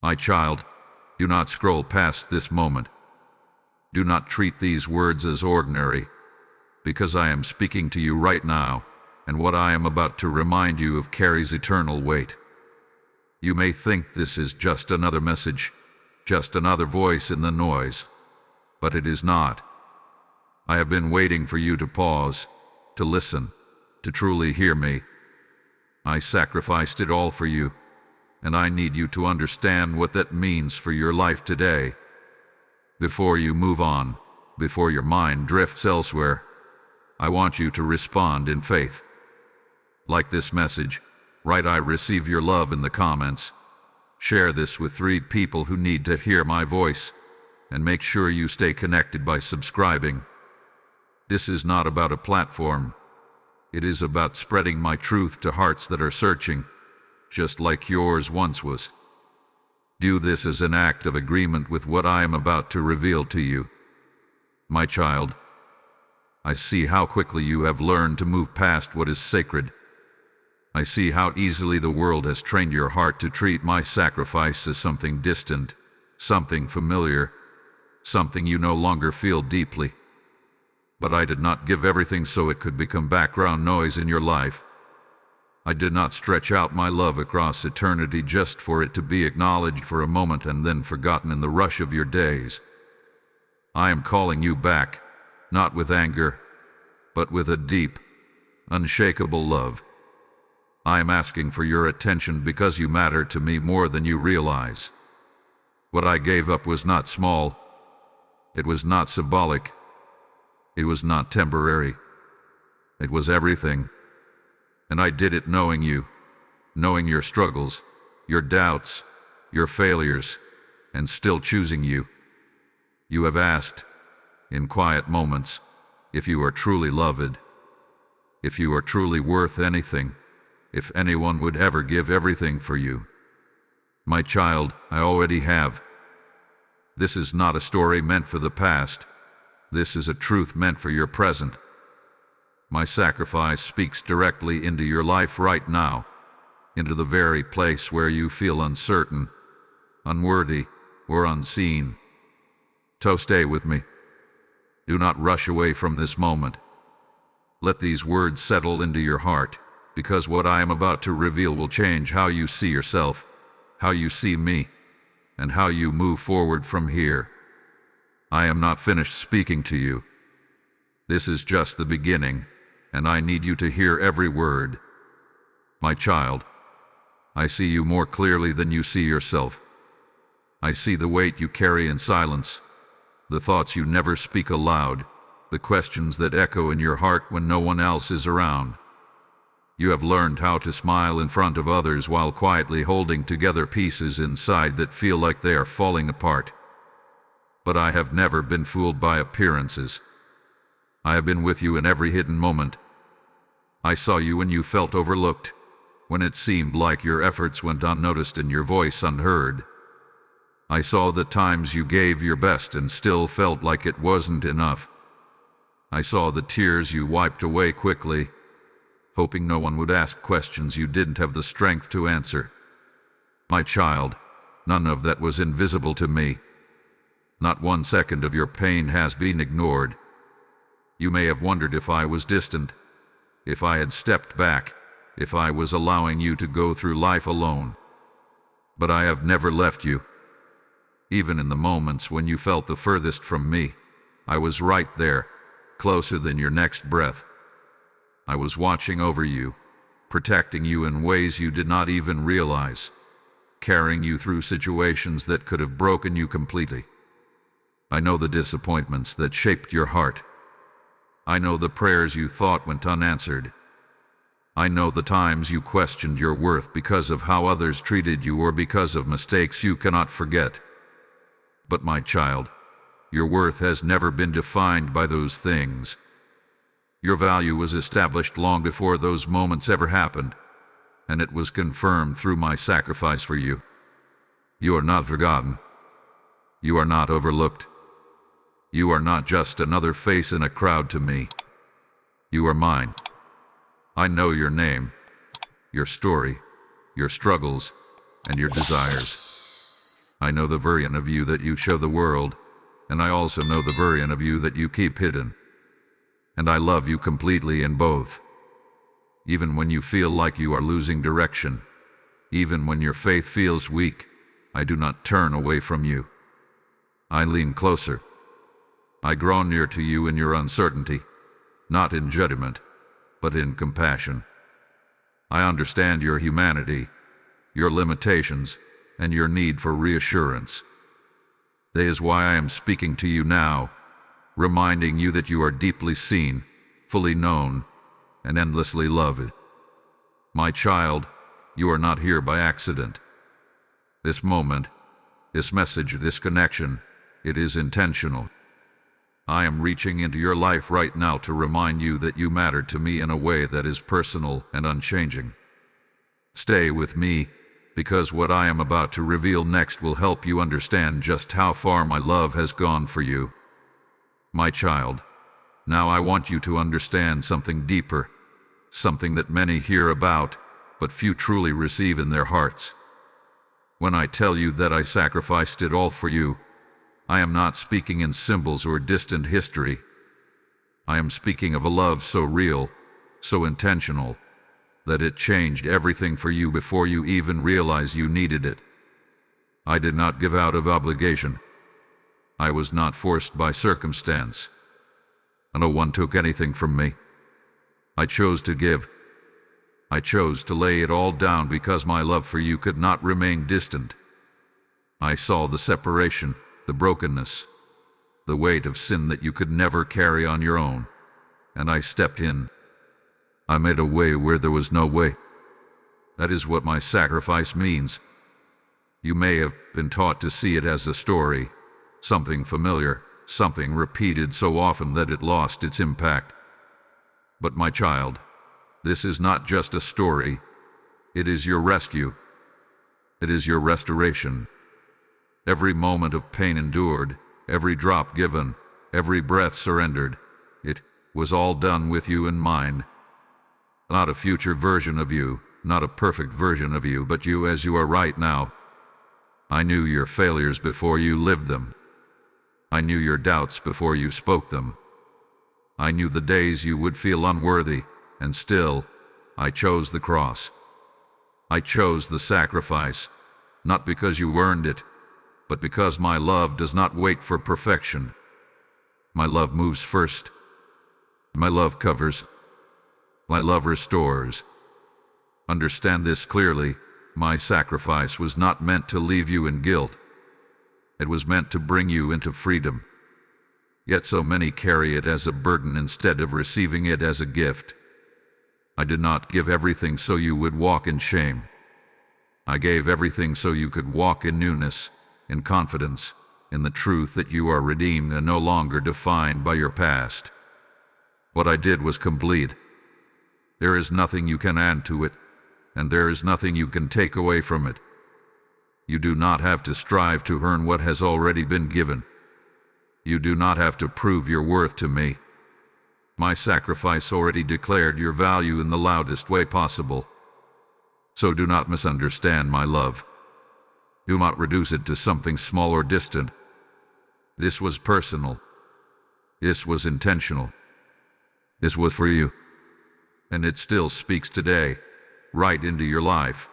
My child, do not scroll past this moment. Do not treat these words as ordinary, because I am speaking to you right now, and what I am about to remind you of carries eternal weight. You may think this is just another message, just another voice in the noise, but it is not. I have been waiting for you to pause, to listen, to truly hear me. I sacrificed it all for you, and I need you to understand what that means for your life today. Before you move on, before your mind drifts elsewhere, I want you to respond in faith. Like this message, write "I receive your love" in the comments. Share this with 3 people who need to hear my voice, and make sure you stay connected by subscribing. This is not about a platform. It is about spreading my truth to hearts that are searching, just like yours once was. Do this as an act of agreement with what I am about to reveal to you. My child, I see how quickly you have learned to move past what is sacred. I see how easily the world has trained your heart to treat my sacrifice as something distant, something familiar, something you no longer feel deeply. But I did not give everything so it could become background noise in your life. I did not stretch out my love across eternity just for it to be acknowledged for a moment and then forgotten in the rush of your days. I am calling you back, not with anger, but with a deep, unshakable love. I am asking for your attention because you matter to me more than you realize. What I gave up was not small. It was not symbolic. It was not temporary. It was everything. And I did it knowing you, knowing your struggles, your doubts, your failures, and still choosing you. You have asked, in quiet moments, if you are truly loved, if you are truly worth anything, if anyone would ever give everything for you. My child, I already have. This is not a story meant for the past. This is a truth meant for your present. My sacrifice speaks directly into your life right now, into the very place where you feel uncertain, unworthy, or unseen. So stay with me. Do not rush away from this moment. Let these words settle into your heart, because what I am about to reveal will change how you see yourself, how you see me, and how you move forward from here. I am not finished speaking to you. This is just the beginning, and I need you to hear every word. My child, I see you more clearly than you see yourself. I see the weight you carry in silence, the thoughts you never speak aloud, the questions that echo in your heart when no one else is around. You have learned how to smile in front of others while quietly holding together pieces inside that feel like they are falling apart. But I have never been fooled by appearances. I have been with you in every hidden moment. I saw you when you felt overlooked, when it seemed like your efforts went unnoticed and your voice unheard. I saw the times you gave your best and still felt like it wasn't enough. I saw the tears you wiped away quickly, hoping no one would ask questions you didn't have the strength to answer. My child, none of that was invisible to me. Not 1 second of your pain has been ignored. You may have wondered if I was distant, if I had stepped back, if I was allowing you to go through life alone. But I have never left you. Even in the moments when you felt the furthest from me, I was right there, closer than your next breath. I was watching over you, protecting you in ways you did not even realize, carrying you through situations that could have broken you completely. I know the disappointments that shaped your heart. I know the prayers you thought went unanswered. I know the times you questioned your worth because of how others treated you or because of mistakes you cannot forget. But my child, your worth has never been defined by those things. Your value was established long before those moments ever happened, and it was confirmed through my sacrifice for you. You are not forgotten. You are not overlooked. You are not just another face in a crowd to me. You are mine. I know your name, your story, your struggles, and your desires. I know the version of you that you show the world, and I also know the version of you that you keep hidden. And I love you completely in both. Even when you feel like you are losing direction, even when your faith feels weak, I do not turn away from you. I lean closer. I grow near to you in your uncertainty, not in judgment, but in compassion. I understand your humanity, your limitations, and your need for reassurance. That is why I am speaking to you now, reminding you that you are deeply seen, fully known, and endlessly loved. My child, you are not here by accident. This moment, this message, this connection, it is intentional. I am reaching into your life right now to remind you that you matter to me in a way that is personal and unchanging. Stay with me, because what I am about to reveal next will help you understand just how far my love has gone for you. My child, now I want you to understand something deeper, something that many hear about, but few truly receive in their hearts. When I tell you that I sacrificed it all for you, I am not speaking in symbols or distant history. I am speaking of a love so real, so intentional, that it changed everything for you before you even realized you needed it. I did not give out of obligation. I was not forced by circumstance. No one took anything from me. I chose to give. I chose to lay it all down because my love for you could not remain distant. I saw the separation, the brokenness, the weight of sin that you could never carry on your own, and I stepped in. I made a way where there was no way. That is what my sacrifice means. You may have been taught to see it as a story, something familiar, something repeated so often that it lost its impact. But my child, this is not just a story. It is your rescue. It is your restoration. Every moment of pain endured, every drop given, every breath surrendered, it was all done with you in mind. Not a future version of you, not a perfect version of you, but you as you are right now. I knew your failures before you lived them. I knew your doubts before you spoke them. I knew the days you would feel unworthy, and still, I chose the cross. I chose the sacrifice, not because you earned it, but because my love does not wait for perfection. My love moves first. My love covers. My love restores. Understand this clearly. My sacrifice was not meant to leave you in guilt. It was meant to bring you into freedom. Yet so many carry it as a burden instead of receiving it as a gift. I did not give everything so you would walk in shame. I gave everything so you could walk in newness, in confidence, in the truth that you are redeemed and no longer defined by your past. What I did was complete. There is nothing you can add to it, and there is nothing you can take away from it. You do not have to strive to earn what has already been given. You do not have to prove your worth to me. My sacrifice already declared your value in the loudest way possible. So do not misunderstand my love. Do not reduce it to something small or distant. This was personal. This was intentional. This was for you. And it still speaks today, right into your life,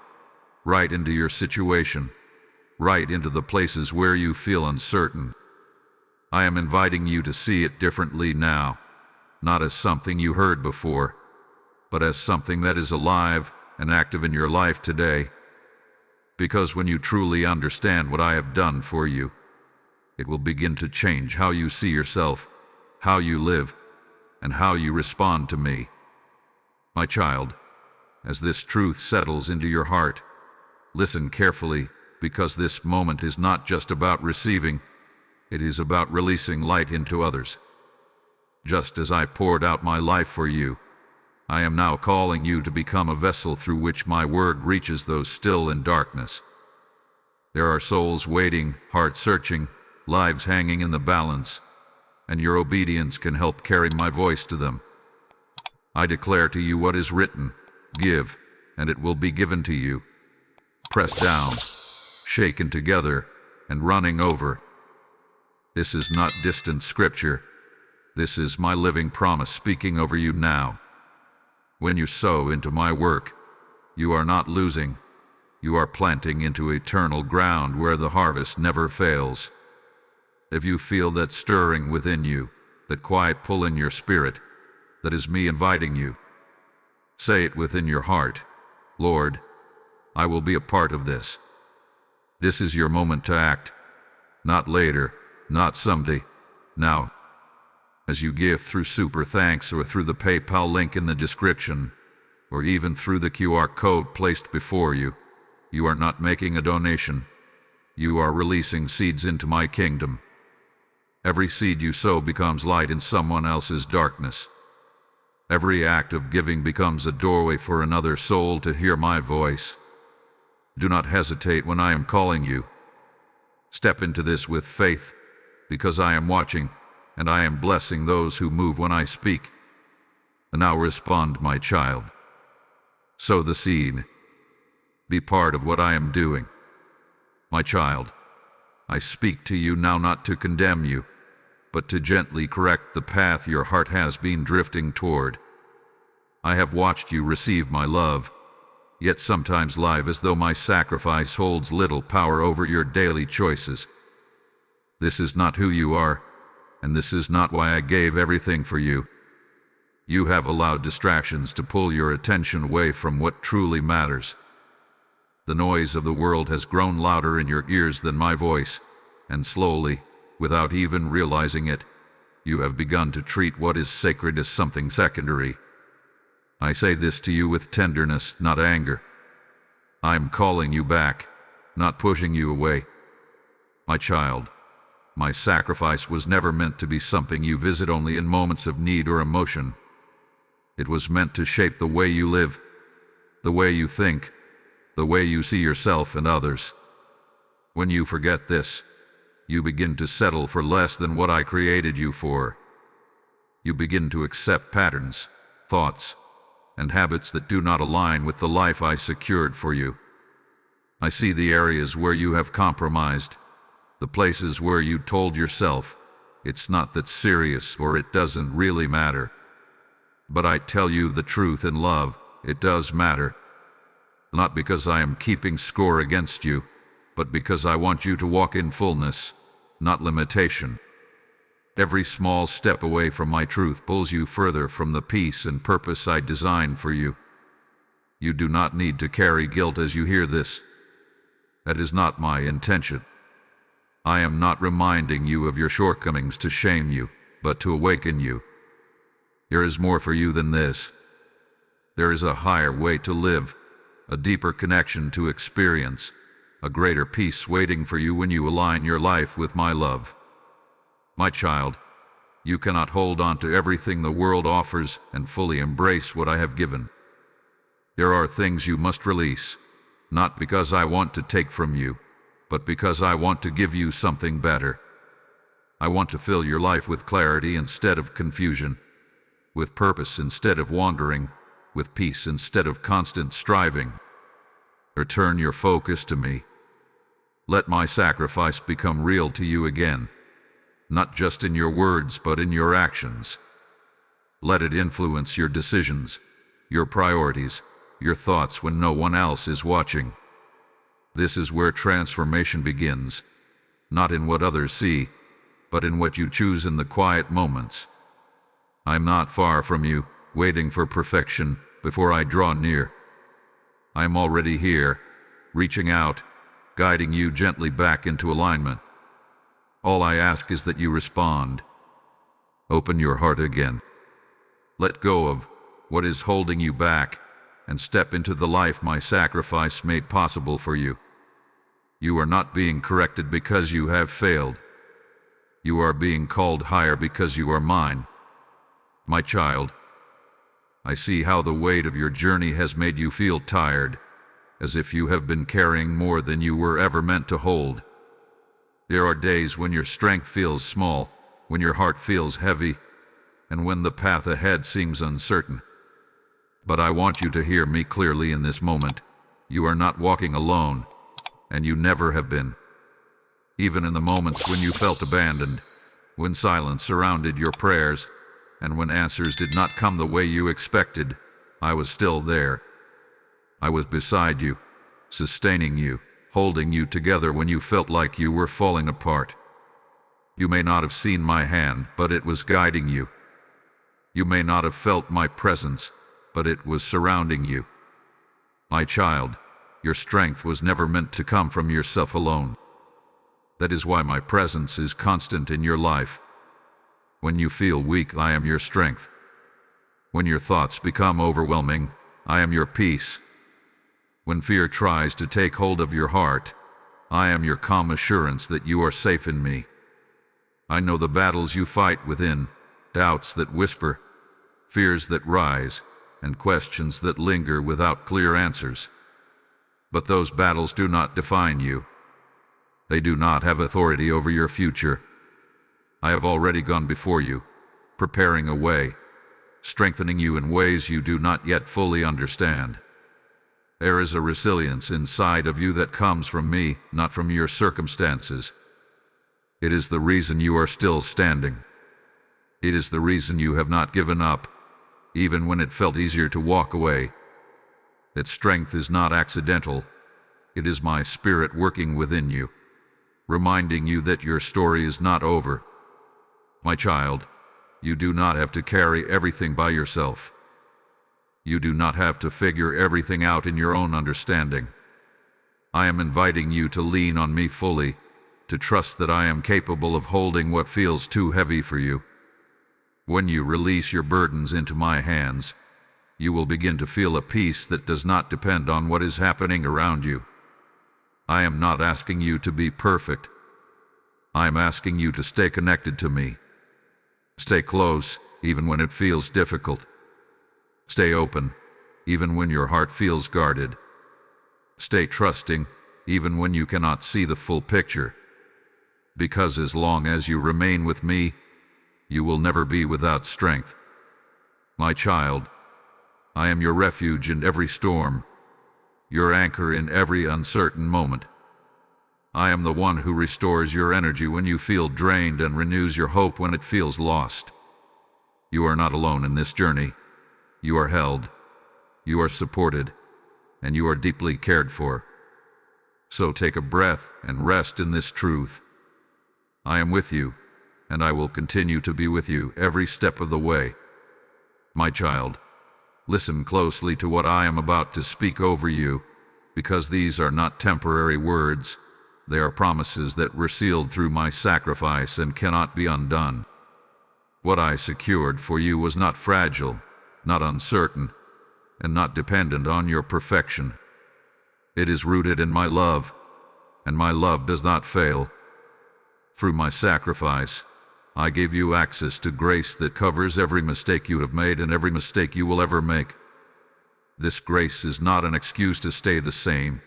right into your situation, right into the places where you feel uncertain. I am inviting you to see it differently now, not as something you heard before, but as something that is alive and active in your life today. Because when you truly understand what I have done for you, it will begin to change how you see yourself, how you live, and how you respond to me. My child, as this truth settles into your heart, listen carefully, because this moment is not just about receiving, it is about releasing light into others. Just as I poured out my life for you, I am now calling you to become a vessel through which my word reaches those still in darkness. There are souls waiting, hearts searching, lives hanging in the balance, and your obedience can help carry my voice to them. I declare to you what is written: give, and it will be given to you. Pressed down, shaken together, and running over. This is not distant scripture. This is my living promise speaking over you now. When you sow into my work, you are not losing. You are planting into eternal ground where the harvest never fails. If you feel that stirring within you, that quiet pull in your spirit, that is me inviting you, say it within your heart, Lord, I will be a part of this. This is your moment to act, not later, not someday, now. As you give through Super Thanks or through the PayPal link in the description, or even through the QR code placed before you, you are not making a donation. You are releasing seeds into my kingdom. Every seed you sow becomes light in someone else's darkness. Every act of giving becomes a doorway for another soul to hear my voice. Do not hesitate when I am calling you. Step into this with faith, because I am watching, and I am blessing those who move when I speak. And now respond, my child. Sow the seed. Be part of what I am doing. My child, I speak to you now not to condemn you, but to gently correct the path your heart has been drifting toward. I have watched you receive my love, yet sometimes live as though my sacrifice holds little power over your daily choices. This is not who you are, and this is not why I gave everything for you. You have allowed distractions to pull your attention away from what truly matters. The noise of the world has grown louder in your ears than my voice, and slowly, without even realizing it, you have begun to treat what is sacred as something secondary. I say this to you with tenderness, not anger. I'm calling you back, not pushing you away. My child, my sacrifice was never meant to be something you visit only in moments of need or emotion. It was meant to shape the way you live, the way you think, the way you see yourself and others. When you forget this, you begin to settle for less than what I created you for. You begin to accept patterns, thoughts, and habits that do not align with the life I secured for you. I see the areas where you have compromised, the places where you told yourself, it's not that serious or it doesn't really matter. But I tell you the truth in love, it does matter. Not because I am keeping score against you, but because I want you to walk in fullness, not limitation. Every small step away from my truth pulls you further from the peace and purpose I designed for you. You do not need to carry guilt as you hear this. That is not my intention. I am not reminding you of your shortcomings to shame you, but to awaken you. There is more for you than this. There is a higher way to live, a deeper connection to experience, a greater peace waiting for you when you align your life with my love. My child, you cannot hold on to everything the world offers and fully embrace what I have given. There are things you must release, not because I want to take from you, but because I want to give you something better. I want to fill your life with clarity instead of confusion, with purpose instead of wandering, with peace instead of constant striving. Return your focus to me. Let my sacrifice become real to you again, not just in your words but in your actions. Let it influence your decisions, your priorities, your thoughts when no one else is watching. This is where transformation begins, not in what others see, but in what you choose in the quiet moments. I'm not far from you, waiting for perfection before I draw near. I'm already here, reaching out, guiding you gently back into alignment. All I ask is that you respond. Open your heart again. Let go of what is holding you back and step into the life my sacrifice made possible for you. You are not being corrected because you have failed. You are being called higher because you are mine. My child, I see how the weight of your journey has made you feel tired, as if you have been carrying more than you were ever meant to hold. There are days when your strength feels small, when your heart feels heavy, and when the path ahead seems uncertain. But I want you to hear me clearly in this moment. You are not walking alone, and you never have been. Even in the moments when you felt abandoned, when silence surrounded your prayers, and when answers did not come the way you expected, I was still there. I was beside you, sustaining you, holding you together when you felt like you were falling apart. You may not have seen my hand, but it was guiding you. You may not have felt my presence, but it was surrounding you. My child, your strength was never meant to come from yourself alone. That is why my presence is constant in your life. When you feel weak, I am your strength. When your thoughts become overwhelming, I am your peace. When fear tries to take hold of your heart, I am your calm assurance that you are safe in me. I know the battles you fight within, doubts that whisper, fears that rise, and questions that linger without clear answers. But those battles do not define you. They do not have authority over your future. I have already gone before you, preparing a way, strengthening you in ways you do not yet fully understand. There is a resilience inside of you that comes from me, not from your circumstances. It is the reason you are still standing. It is the reason you have not given up, even when it felt easier to walk away. That strength is not accidental. It is my spirit working within you, reminding you that your story is not over. My child, you do not have to carry everything by yourself. You do not have to figure everything out in your own understanding. I am inviting you to lean on me fully, to trust that I am capable of holding what feels too heavy for you. When you release your burdens into my hands, you will begin to feel a peace that does not depend on what is happening around you. I am not asking you to be perfect. I am asking you to stay connected to me. Stay close, even when it feels difficult. Stay open, even when your heart feels guarded. Stay trusting, even when you cannot see the full picture. Because as long as you remain with me, you will never be without strength. My child, I am your refuge in every storm, your anchor in every uncertain moment. I am the one who restores your energy when you feel drained and renews your hope when it feels lost. You are not alone in this journey. You are held, you are supported, and you are deeply cared for. So take a breath and rest in this truth. I am with you, and I will continue to be with you every step of the way. My child, listen closely to what I am about to speak over you, because these are not temporary words. They are promises that were sealed through my sacrifice and cannot be undone. What I secured for you was not fragile, not uncertain, and not dependent on your perfection. It is rooted in my love, and my love does not fail. Through my sacrifice, I gave you access to grace that covers every mistake you have made and every mistake you will ever make. This grace is not an excuse to stay the same.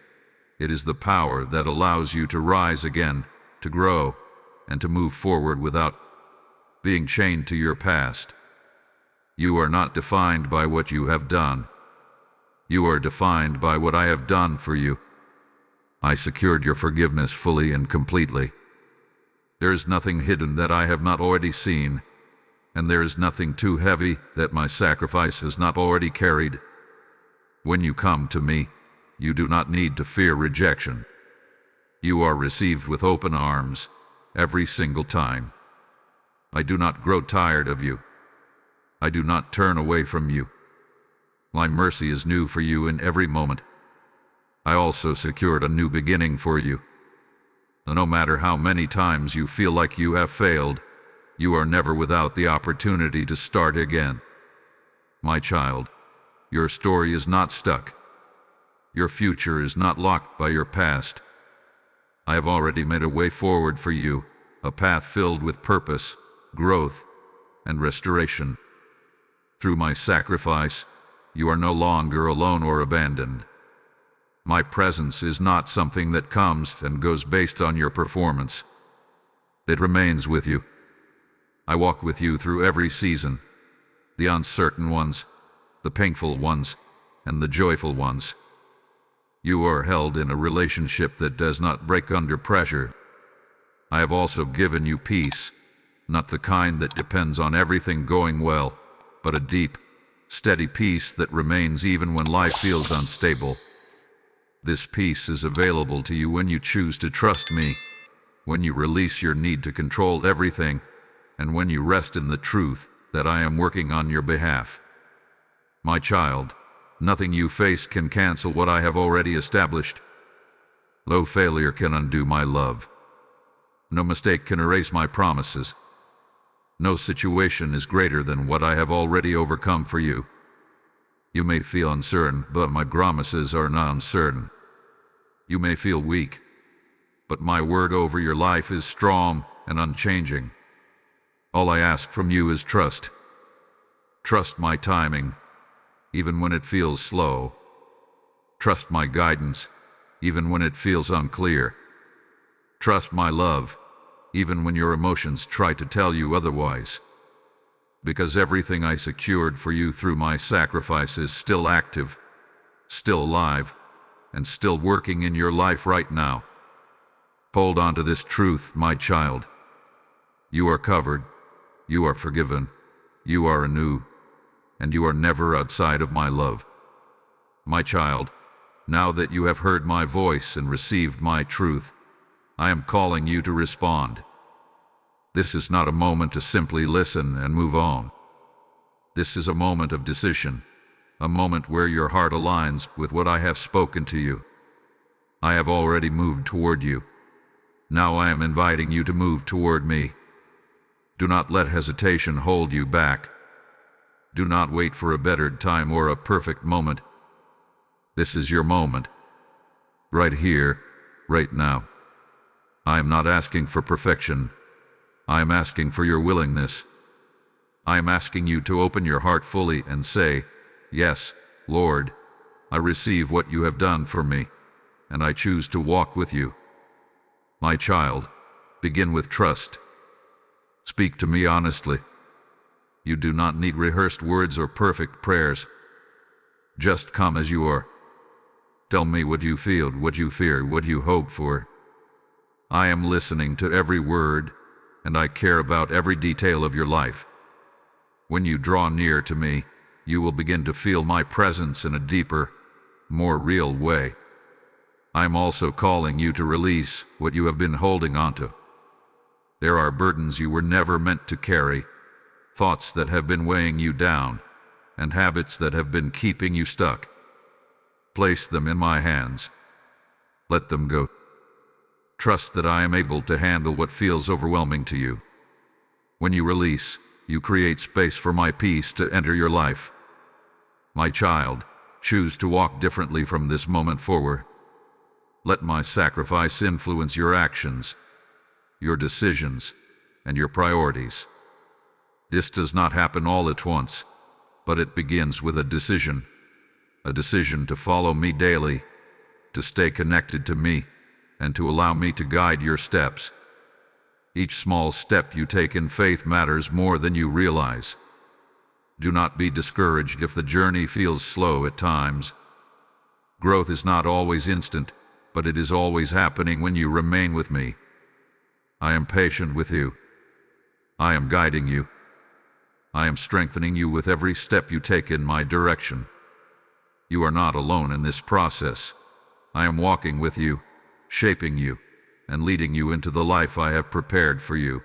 It is the power that allows you to rise again, to grow, and to move forward without being chained to your past. You are not defined by what you have done. You are defined by what I have done for you. I secured your forgiveness fully and completely. There is nothing hidden that I have not already seen, and there is nothing too heavy that my sacrifice has not already carried. When you come to me, you do not need to fear rejection. You are received with open arms every single time. I do not grow tired of you. I do not turn away from you. My mercy is new for you in every moment. I also secured a new beginning for you. No matter how many times you feel like you have failed, you are never without the opportunity to start again. My child, your story is not stuck. Your future is not locked by your past. I have already made a way forward for you, a path filled with purpose, growth, and restoration. Through my sacrifice, you are no longer alone or abandoned. My presence is not something that comes and goes based on your performance. It remains with you. I walk with you through every season, the uncertain ones, the painful ones, and the joyful ones. You are held in a relationship that does not break under pressure. I have also given you peace, not the kind that depends on everything going well, but a deep, steady peace that remains even when life feels unstable. This peace is available to you when you choose to trust me, when you release your need to control everything, and when you rest in the truth that I am working on your behalf. My child, nothing you face can cancel what I have already established. No failure can undo my love. No mistake can erase my promises. No situation is greater than what I have already overcome for you. You may feel uncertain, but my promises are not uncertain. You may feel weak, but my word over your life is strong and unchanging. All I ask from you is trust. Trust my timing, even when it feels slow. Trust my guidance, even when it feels unclear. Trust my love, even when your emotions try to tell you otherwise. Because everything I secured for you through my sacrifice is still active, still alive, and still working in your life right now. Hold on to this truth, my child. You are covered, you are forgiven, you are anew, and you are never outside of my love. My child, now that you have heard my voice and received my truth, I am calling you to respond. This is not a moment to simply listen and move on. This is a moment of decision, a moment where your heart aligns with what I have spoken to you. I have already moved toward you. Now I am inviting you to move toward me. Do not let hesitation hold you back. Do not wait for a better time or a perfect moment. This is your moment. Right here, right now. I am not asking for perfection. I am asking for your willingness. I am asking you to open your heart fully and say, "Yes, Lord, I receive what you have done for me, and I choose to walk with you." My child, begin with trust. Speak to me honestly. You do not need rehearsed words or perfect prayers. Just come as you are. Tell me what you feel, what you fear, what you hope for. I am listening to every word, and I care about every detail of your life. When you draw near to me, you will begin to feel my presence in a deeper, more real way. I am also calling you to release what you have been holding onto. There are burdens you were never meant to carry, thoughts that have been weighing you down, and habits that have been keeping you stuck. Place them in my hands. Let them go. Trust that I am able to handle what feels overwhelming to you. When you release, you create space for my peace to enter your life. My child, choose to walk differently from this moment forward. Let my sacrifice influence your actions, your decisions, and your priorities. This does not happen all at once, but it begins with a decision to follow me daily, to stay connected to me, and to allow me to guide your steps. Each small step you take in faith matters more than you realize. Do not be discouraged if the journey feels slow at times. Growth is not always instant, but it is always happening when you remain with me. I am patient with you. I am guiding you. I am strengthening you with every step you take in my direction. You are not alone in this process. I am walking with you, shaping you, and leading you into the life I have prepared for you.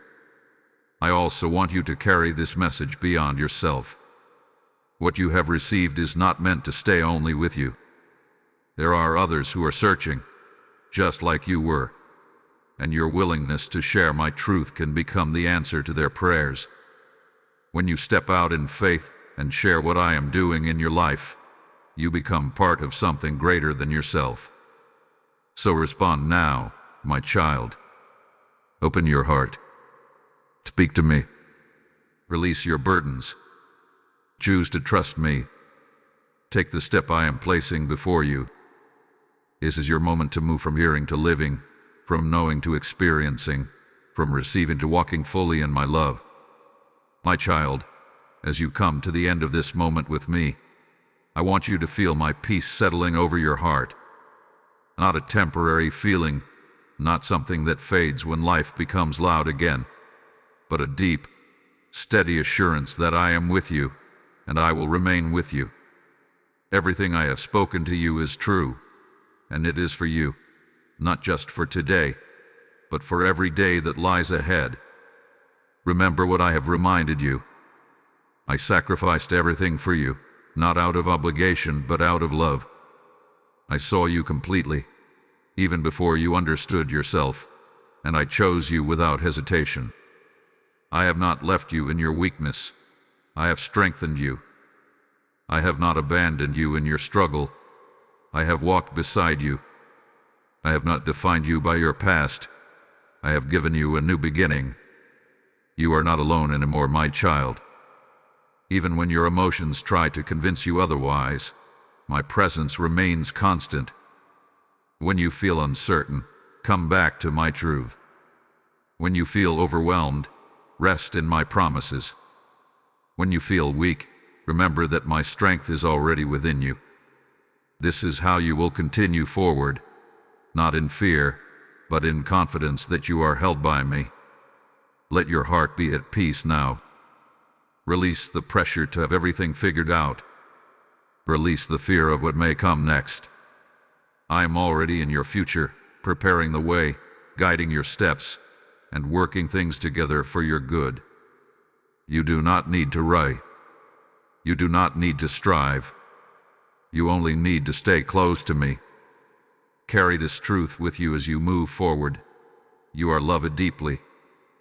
I also want you to carry this message beyond yourself. What you have received is not meant to stay only with you. There are others who are searching, just like you were, and your willingness to share my truth can become the answer to their prayers. When you step out in faith and share what I am doing in your life, you become part of something greater than yourself. So respond now, my child. Open your heart. Speak to me. Release your burdens. Choose to trust me. Take the step I am placing before you. This is your moment to move from hearing to living, from knowing to experiencing, from receiving to walking fully in my love. My child, as you come to the end of this moment with me, I want you to feel my peace settling over your heart. Not a temporary feeling, not something that fades when life becomes loud again, but a deep, steady assurance that I am with you, and I will remain with you. Everything I have spoken to you is true, and it is for you, not just for today, but for every day that lies ahead. Remember what I have reminded you. I sacrificed everything for you, not out of obligation, but out of love. I saw you completely, even before you understood yourself, and I chose you without hesitation. I have not left you in your weakness. I have strengthened you. I have not abandoned you in your struggle. I have walked beside you. I have not defined you by your past. I have given you a new beginning. You are not alone anymore, my child. Even when your emotions try to convince you otherwise, my presence remains constant. When you feel uncertain, come back to my truth. When you feel overwhelmed, rest in my promises. When you feel weak, remember that my strength is already within you. This is how you will continue forward, not in fear, but in confidence that you are held by me. Let your heart be at peace now. Release the pressure to have everything figured out. Release the fear of what may come next. I am already in your future, preparing the way, guiding your steps, and working things together for your good. You do not need to rush. You do not need to strive. You only need to stay close to me. Carry this truth with you as you move forward. You are loved deeply,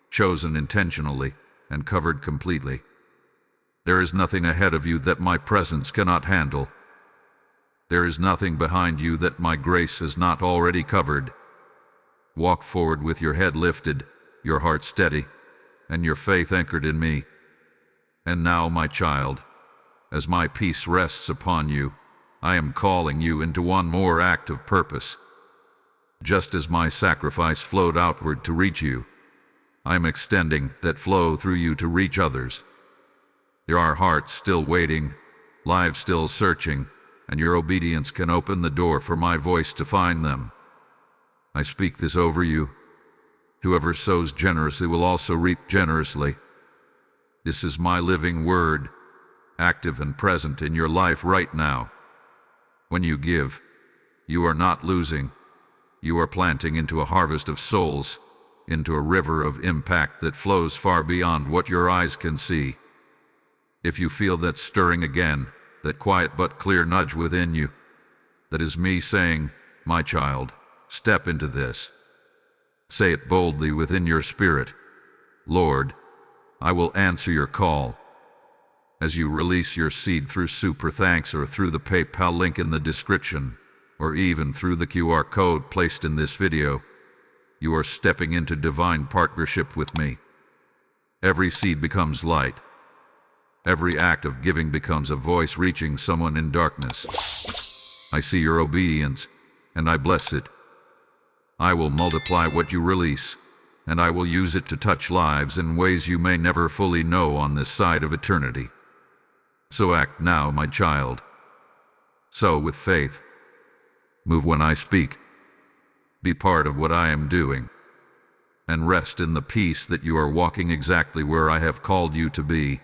chosen intentionally, and covered completely. There is nothing ahead of you that my presence cannot handle. There is nothing behind you that my grace has not already covered. Walk forward with your head lifted, your heart steady, and your faith anchored in me. And now, my child, as my peace rests upon you, I am calling you into one more act of purpose. Just as my sacrifice flowed outward to reach you, I am extending that flow through you to reach others. There are hearts still waiting, lives still searching, and your obedience can open the door for my voice to find them. I speak this over you. Whoever sows generously will also reap generously. This is my living word, active and present in your life right now. When you give, you are not losing. You are planting into a harvest of souls, into a river of impact that flows far beyond what your eyes can see. If you feel that stirring again, that quiet but clear nudge within you, that is me saying, my child, step into this. Say it boldly within your spirit. Lord, I will answer your call. As you release your seed through Super Thanks or through the PayPal link in the description, or even through the QR code placed in this video, you are stepping into divine partnership with me. Every seed becomes light. Every act of giving becomes a voice reaching someone in darkness. I see your obedience, and I bless it. I will multiply what you release, and I will use it to touch lives in ways you may never fully know on this side of eternity. So act now, my child. Sow with faith. Move when I speak. Be part of what I am doing. And rest in the peace that you are walking exactly where I have called you to be.